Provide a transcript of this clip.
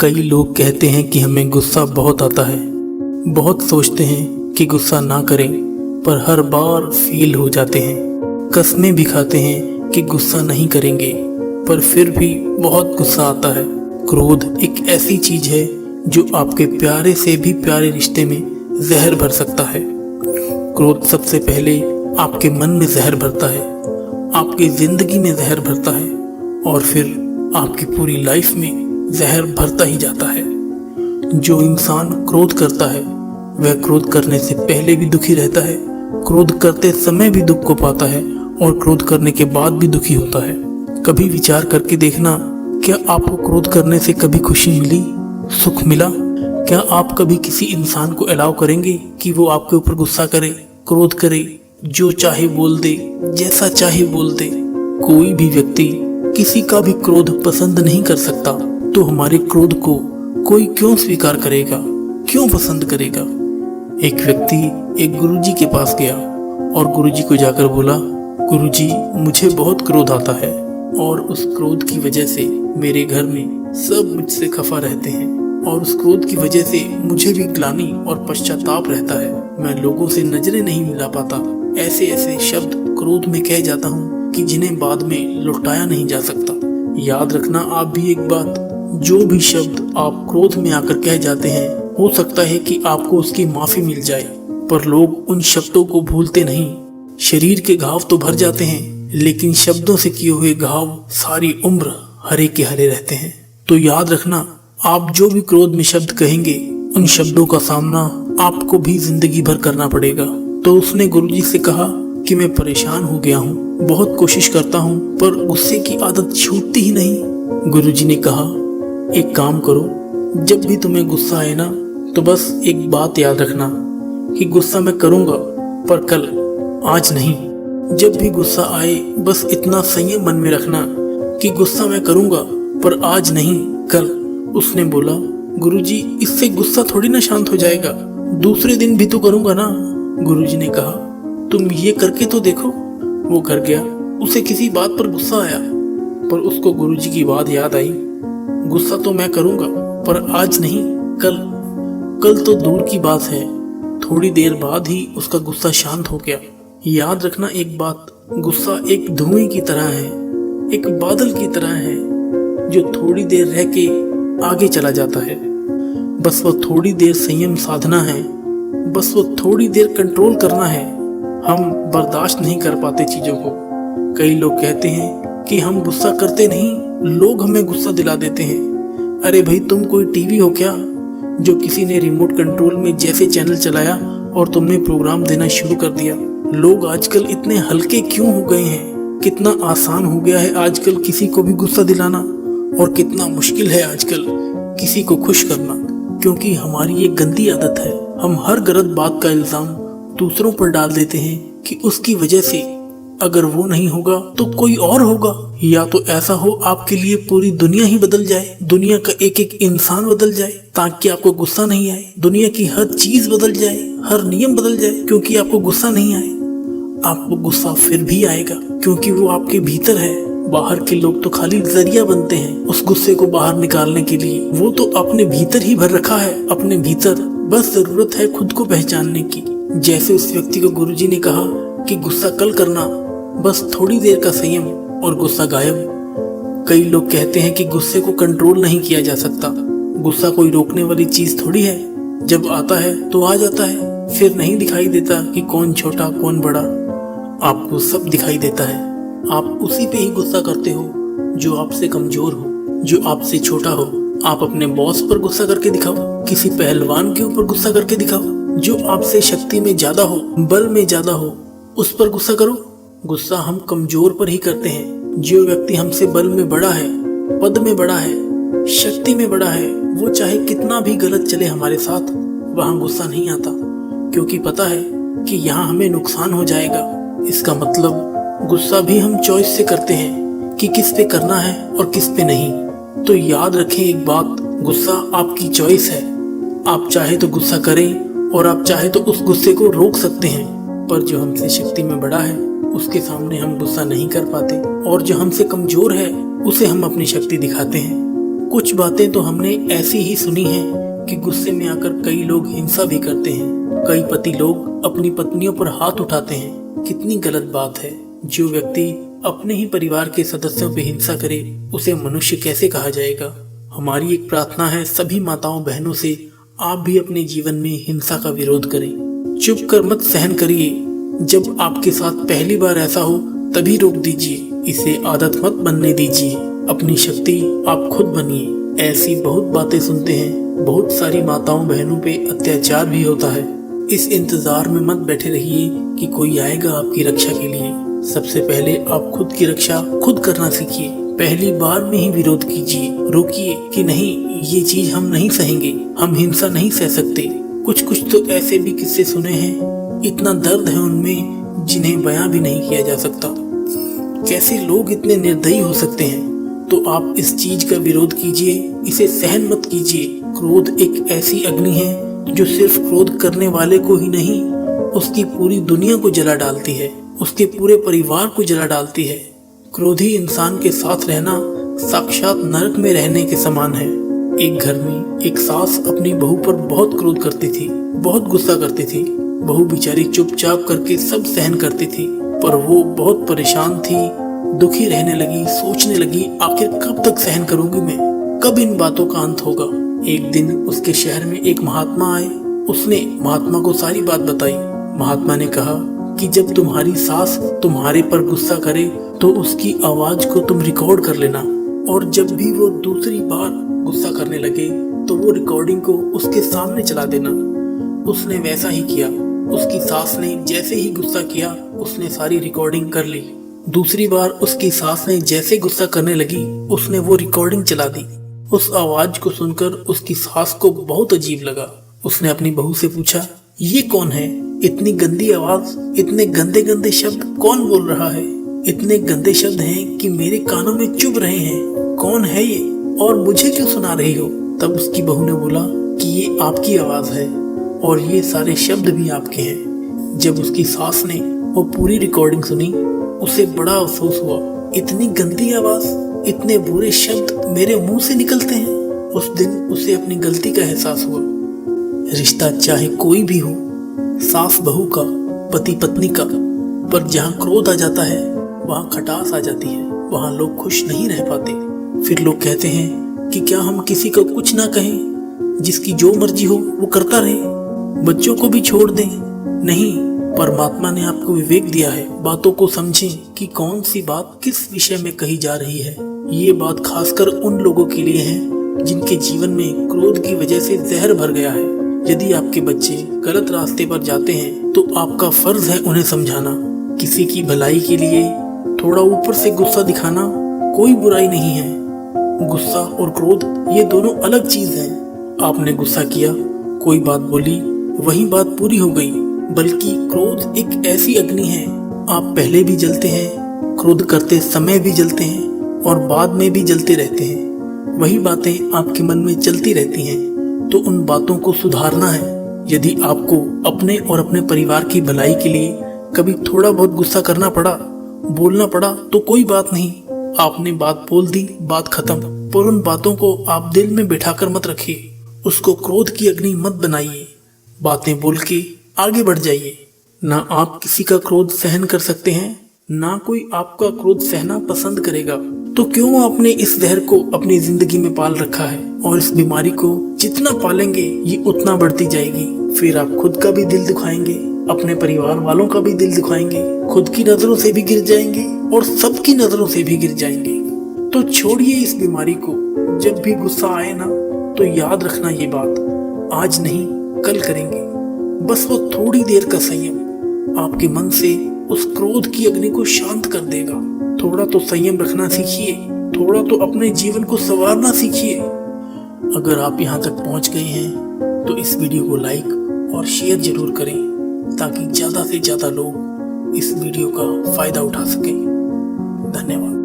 कई लोग कहते हैं कि हमें गुस्सा बहुत आता है। बहुत सोचते हैं कि गुस्सा ना करें, पर हर बार फेल हो जाते हैं। कस्में भी खाते हैं कि गुस्सा नहीं करेंगे, पर फिर भी बहुत गुस्सा आता है। क्रोध एक ऐसी चीज है जो आपके प्यारे से भी प्यारे रिश्ते में जहर भर सकता है। क्रोध सबसे पहले आपके मन में जहर भरता है, आपकी जिंदगी में जहर भरता है और फिर आपकी पूरी लाइफ में जहर भरता ही जाता है। जो इंसान क्रोध करता है वह क्रोध करने से पहले भी दुखी रहता है, क्रोध करते समय भी दुख को पाता है और क्रोध करने के बाद भी दुखी होता है। कभी विचार करके देखना, क्या आपको क्रोध करने से कभी खुशी मिली, सुख मिला? क्या आप कभी किसी इंसान को अलाउ करेंगे कि वो आपके ऊपर गुस्सा करे, क्रोध करे, जो चाहे बोल दे, जैसा चाहे बोल दे? कोई भी व्यक्ति किसी का भी क्रोध पसंद नहीं कर सकता, तो हमारे क्रोध को कोई क्यों स्वीकार करेगा, क्यों पसंद करेगा? एक व्यक्ति एक गुरुजी के पास गया और गुरुजी को जाकर बोला, गुरुजी मुझे बहुत क्रोध आता है और उस क्रोध की वजह से मेरे घर में सब मुझसे खफा रहते हैं और उस क्रोध की वजह से मुझे भी ग्लानि और पश्चाताप रहता है। मैं लोगों से नजरें नहीं मिला पाता, ऐसे ऐसे शब्द क्रोध में कह जाता हूँ कि जिन्हें बाद में लौटाया नहीं जा सकता। याद रखना आप भी एक बात, जो भी शब्द आप क्रोध में आकर कह जाते हैं, हो सकता है कि आपको उसकी माफी मिल जाए, पर लोग उन शब्दों को भूलते नहीं। शरीर के घाव तो भर जाते हैं, लेकिन शब्दों से किए हुए घाव सारी उम्र हरे के हरे रहते हैं। तो याद रखना, आप जो भी क्रोध में शब्द कहेंगे, उन शब्दों का सामना आपको भी जिंदगी भर करना पड़ेगा। तो उसने गुरुजी से कहा कि मैं परेशान हो गया हूँ, बहुत कोशिश करता हूँ, पर गुस्से की आदत छूटती ही नहीं। गुरुजी ने कहा, एक काम करो, जब भी तुम्हें गुस्सा आए ना, तो बस एक बात याद रखना कि गुस्सा मैं करूंगा, पर कल, आज नहीं। जब भी गुस्सा आए बस इतना संयम मन में रखना कि गुस्सा मैं करूंगा, पर आज नहीं, कल। उसने बोला, गुरुजी इससे गुस्सा थोड़ी ना शांत हो जाएगा, दूसरे दिन भी तो करूंगा ना। गुरुजी ने कहा, तुम ये करके तो देखो। वो घर गया, उसे किसी बात पर गुस्सा आया, पर उसको गुरुजी की बात याद आई, गुस्सा तो मैं करूंगा, पर आज नहीं, कल। कल तो दूर की बात है, थोड़ी देर बाद ही उसका गुस्सा शांत हो गया। याद रखना एक बात, गुस्सा एक धुएं की तरह है, एक बादल की तरह है, जो थोड़ी देर रह के आगे चला जाता है। बस वो थोड़ी देर संयम साधना है, बस वो थोड़ी देर कंट्रोल करना है। हम बर्दाश्त नहीं कर पाते चीजों को। कई लोग कहते हैं कि हम गुस्सा करते नहीं, लोग हमें गुस्सा दिला देते हैं। अरे भाई, तुम कोई टीवी हो क्या, जो किसी ने रिमोट कंट्रोल में जैसे चैनल चलाया और तुमने प्रोग्राम देना शुरू कर दिया? लोग आजकल इतने हल्के क्यों हो गए हैं? कितना आसान हो गया है आजकल किसी को भी गुस्सा दिलाना, और कितना मुश्किल है आजकल किसी को खुश करना। क्योंकि हमारी ये गंदी आदत है, हम हर गलत बात का इल्जाम दूसरों पर डाल देते हैं कि उसकी वजह से अगर वो नहीं होगा तो कोई और होगा, या तो ऐसा हो आपके लिए पूरी दुनिया ही बदल जाए, दुनिया का एक एक इंसान बदल जाए ताकि आपको गुस्सा नहीं आए, दुनिया की हर चीज बदल जाए, हर नियम बदल जाए क्योंकि आपको गुस्सा नहीं आए। आपको गुस्सा फिर भी आएगा क्योंकि वो आपके भीतर है। बाहर के लोग तो खाली जरिया बनते हैं उस गुस्से को बाहर निकालने के लिए, वो तो अपने भीतर ही भर रखा है, अपने भीतर। बस जरूरत है खुद को पहचानने की। जैसे उस व्यक्ति को गुरुजी ने कहा कि गुस्सा कल करना, बस थोड़ी देर का संयम और गुस्सा गायब। कई लोग कहते हैं कि गुस्से को कंट्रोल नहीं किया जा सकता। गुस्सा कोई रोकने वाली चीज थोड़ी है, जब आता है तो आ जाता है, फिर नहीं दिखाई देता कि कौन छोटा कौन बड़ा। आपको सब दिखाई देता है। आप उसी पे ही गुस्सा करते हो जो आपसे कमजोर हो, जो आपसे छोटा हो। आप अपने बॉस पर गुस्सा करके दिखाओ, किसी पहलवान के ऊपर गुस्सा करके दिखाओ, जो आपसे शक्ति में ज्यादा हो, बल में ज्यादा हो, उस पर गुस्सा करो। गुस्सा हम कमजोर पर ही करते हैं। जो व्यक्ति हमसे बल में बड़ा है, पद में बड़ा है, शक्ति में बड़ा है, वो चाहे कितना भी गलत चले हमारे साथ, वहां गुस्सा नहीं आता, क्योंकि पता है कि यहाँ हमें नुकसान हो जाएगा। इसका मतलब गुस्सा भी हम चॉइस से करते हैं कि किस पे करना है और किस पे नहीं। तो याद रखें एक बात, गुस्सा आपकी चॉइस है। आप चाहे तो गुस्सा करें और आप चाहे तो उस गुस्से को रोक सकते हैं, पर जो हमसे शक्ति में बड़ा है उसके सामने हम गुस्सा नहीं कर पाते, और जो हमसे कमजोर है उसे हम अपनी शक्ति दिखाते हैं। कुछ बातें तो हमने ऐसी ही सुनी हैं कि गुस्से में आकर कई लोग हिंसा भी करते हैं। कई पति लोग अपनी पत्नियों पर हाथ उठाते हैं। कितनी गलत बात है। जो व्यक्ति अपने ही परिवार के सदस्यों पे हिंसा करे उसे मनुष्य कैसे कहा जाएगा। हमारी एक प्रार्थना है सभी माताओं बहनों से, आप भी अपने जीवन में हिंसा का विरोध करें। चुप कर मत सहन करिए। जब आपके साथ पहली बार ऐसा हो तभी रोक दीजिए। इसे आदत मत बनने दीजिए। अपनी शक्ति आप खुद बनिए। ऐसी बहुत बातें सुनते हैं। बहुत सारी माताओं बहनों पे अत्याचार भी होता है। इस इंतजार में मत बैठे रहिए कि कोई आएगा आपकी रक्षा के लिए। सबसे पहले आप खुद की रक्षा खुद करना सीखिए। पहली बार में ही विरोध कीजिए। रोकिए कि नहीं, ये चीज हम नहीं सहेंगे, हम हिंसा नहीं सह सकते। कुछ कुछ तो ऐसे भी किस्से सुने हैं, इतना दर्द है उनमें जिन्हें बयां भी नहीं किया जा सकता। कैसे लोग इतने निर्दयी हो सकते हैं। तो आप इस चीज का विरोध कीजिए, इसे सहन मत कीजिए। क्रोध एक ऐसी अग्नि है जो सिर्फ क्रोध करने वाले को ही नहीं, उसकी पूरी दुनिया को जला डालती है, उसके पूरे परिवार को जला डालती है। क्रोधी इंसान के साथ रहना साक्षात नरक में रहने के समान है। एक घर में एक सास अपनी बहू पर बहुत क्रोध करती थी, बहुत गुस्सा करती थी। बहू बेचारी चुपचाप करके सब सहन करती थी, पर वो बहुत परेशान थी, दुखी रहने लगी, सोचने लगी आखिर कब तक सहन करूंगी मैं, कब इन बातों का अंत होगा। एक दिन उसके शहर में एक महात्मा आए। उसने महात्मा को सारी बात बताई। महात्मा ने कहा कि जब तुम्हारी सास तुम्हारे पर गुस्सा करे तो उसकी आवाज को तुम रिकॉर्ड कर लेना, और जब भी वो दूसरी बार गुस्सा करने लगे तो वो रिकॉर्डिंग को उसके सामने चला देना। उसने वैसा ही किया। उसकी सास ने जैसे ही गुस्सा किया उसने सारी रिकॉर्डिंग कर ली। दूसरी बार उसकी सास ने जैसे गुस्सा करने लगी उसने वो रिकॉर्डिंग चला दी। उस आवाज को सुनकर उसकी सास को बहुत अजीब लगा। उसने अपनी बहू से पूछा, ये कौन है? इतनी गंदी आवाज, इतने गंदे गंदे शब्द कौन बोल रहा है? इतने गंदे शब्द हैं कि मेरे कानों में चुभ रहे हैं। कौन है ये और मुझे क्यों सुना रही हो? तब उसकी बहू ने बोला कि ये आपकी आवाज है और ये सारे शब्द भी आपके हैं। जब उसकी सास ने वो पूरी रिकॉर्डिंग सुनी उसे बड़ा अफसोस हुआ। इतनी गंदी आवाज, इतने बुरे शब्द मेरे मुंह से निकलते हैं। उस दिन उसे अपनी गलती का एहसास हुआ। रिश्ता चाहे कोई भी हो, सास बहू का, पति पत्नी का, पर जहाँ क्रोध आ जाता है वहाँ खटास आ जाती है, वहाँ लोग खुश नहीं रह पाते। फिर लोग कहते हैं कि क्या हम किसी को कुछ ना कहें, जिसकी जो मर्जी हो वो करता रहे, बच्चों को भी छोड़ दें। नहीं, परमात्मा ने आपको विवेक दिया है। बातों को समझें कि कौन सी बात किस विषय में कही जा रही है। ये बात खासकर उन लोगों के लिए है जिनके जीवन में क्रोध की वजह से जहर भर गया है। यदि आपके बच्चे गलत रास्ते पर जाते हैं तो आपका फर्ज है उन्हें समझाना। किसी की भलाई के लिए थोड़ा ऊपर से गुस्सा दिखाना कोई बुराई नहीं है। गुस्सा और क्रोध ये दोनों अलग चीज हैं। आपने गुस्सा किया, कोई बात बोली, वही बात पूरी हो गई। बल्कि क्रोध एक ऐसी अग्नि है, आप पहले भी जलते हैं, क्रोध करते समय भी जलते हैं और बाद में भी जलते रहते हैं। वही बातें आपके मन में चलती रहती हैं। तो उन बातों को सुधारना है। यदि आपको अपने और अपने परिवार की भलाई के लिए कभी थोड़ा बहुत गुस्सा करना पड़ा, बोलना पड़ा, तो कोई बात नहीं। आपने बात बोल दी, बात खत्म। पर उन बातों को आप दिल में बिठाकर मत रखिए। उसको क्रोध की अग्नि मत बनाइए। बातें बोल के आगे बढ़ जाइए। ना आप किसी का क्रोध सहन कर सकते हैं, ना कोई आपका क्रोध सहना पसंद करेगा। तो क्यों आपने इस जहर को अपनी जिंदगी में पाल रखा है? और इस बीमारी को जितना पालेंगे ये उतना बढ़ती जाएगी। फिर आप खुद का भी दिल दुखाएंगे, अपने परिवार वालों का भी दिल दुखाएंगे, खुद की नजरों से भी गिर जाएंगे और सबकी नजरों से भी गिर जाएंगे। तो छोड़िए इस बीमारी को। जब भी गुस्सा आए ना तो याद रखना ये बात, आज नहीं कल करेंगे। बस वो थोड़ी देर का संयम आपके मन से उस क्रोध की अग्नि को शांत कर देगा। थोड़ा तो संयम रखना सीखिए, थोड़ा तो अपने जीवन को संवारना सीखिए। अगर आप यहाँ तक पहुँच गए हैं तो इस वीडियो को लाइक और शेयर जरूर करें ताकि ज़्यादा से ज़्यादा लोग इस वीडियो का फायदा उठा सकें। धन्यवाद।